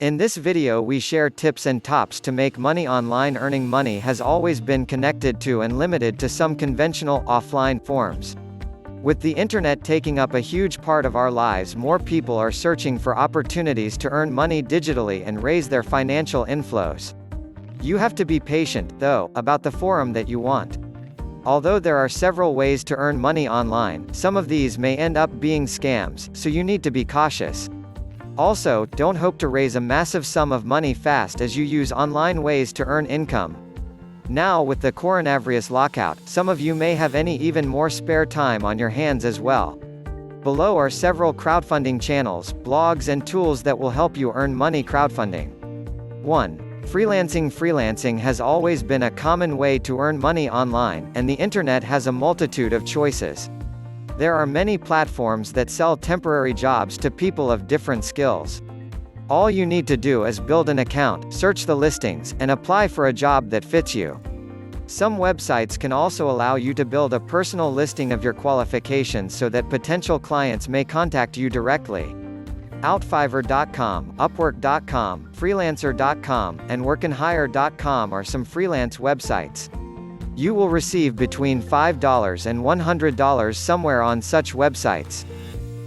In this video we share tips and tops to make money online. Earning money has always been connected to and limited to some conventional, offline forms. With the internet taking up a huge part of our lives, more people are searching for opportunities to earn money digitally and raise their financial inflows. You have to be patient, though, about the forum that you want. Although there are several ways to earn money online, some of these may end up being scams, so you need to be cautious. Also, don't hope to raise a massive sum of money fast as you use online ways to earn income. Now with the coronavirus lockout, some of you may have even more spare time on your hands as well. Below are several crowdfunding channels, blogs and tools that will help you earn money crowdfunding. 1. Freelancing. Freelancing has always been a common way to earn money online, and the internet has a multitude of choices. There are many platforms that sell temporary jobs to people of different skills. All you need to do is build an account, search the listings, and apply for a job that fits you. Some websites can also allow you to build a personal listing of your qualifications so that potential clients may contact you directly. Outfiverr.com, Upwork.com, Freelancer.com, and Workandhire.com are some freelance websites. You will receive between $5 and $100 somewhere on such websites.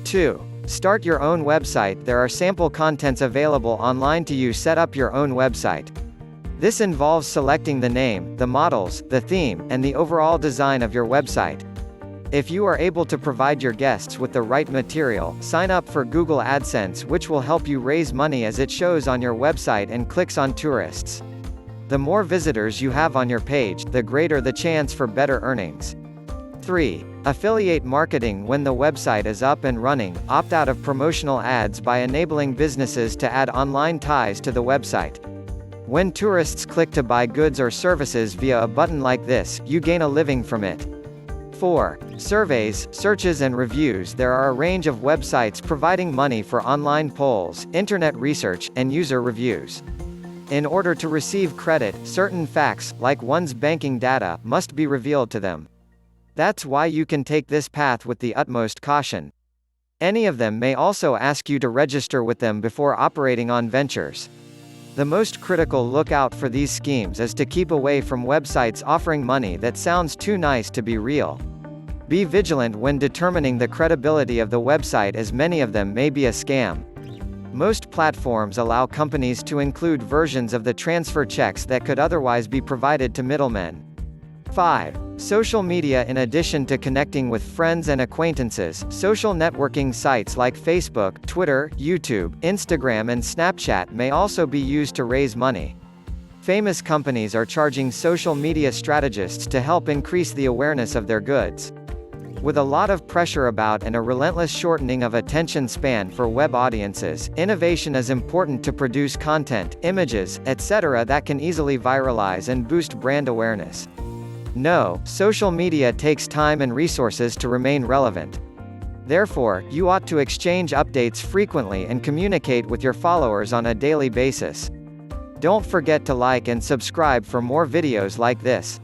2. Start your own website. There are sample contents available online to you. Set up your own website. This involves selecting the name, the models, the theme, and the overall design of your website. If you are able to provide your guests with the right material, sign up for Google AdSense, which will help you raise money as it shows on your website and clicks on tourists. The more visitors you have on your page, the greater the chance for better earnings. 3. Affiliate marketing. When the website is up and running, opt out of promotional ads by enabling businesses to add online ties to the website. When tourists click to buy goods or services via a button like this, you gain a living from it. 4. Surveys, searches and reviews. There are a range of websites providing money for online polls, internet research, and user reviews. In order to receive credit, certain facts, like one's banking data, must be revealed to them. That's why you can take this path with the utmost caution. Any of them may also ask you to register with them before operating on ventures. The most critical lookout for these schemes is to keep away from websites offering money that sounds too nice to be real. Be vigilant when determining the credibility of the website, as many of them may be a scam. Most platforms allow companies to include versions of the transfer checks that could otherwise be provided to middlemen. 5. Social media. In addition to connecting with friends and acquaintances, social networking sites like Facebook, Twitter, YouTube, Instagram and Snapchat may also be used to raise money. Famous companies are charging social media strategists to help increase the awareness of their goods. With a lot of pressure about and a relentless shortening of attention span for web audiences, innovation is important to produce content, images, etc. that can easily viralize and boost brand awareness. No, social media takes time and resources to remain relevant. Therefore, you ought to exchange updates frequently and communicate with your followers on a daily basis. Don't forget to like and subscribe for more videos like this.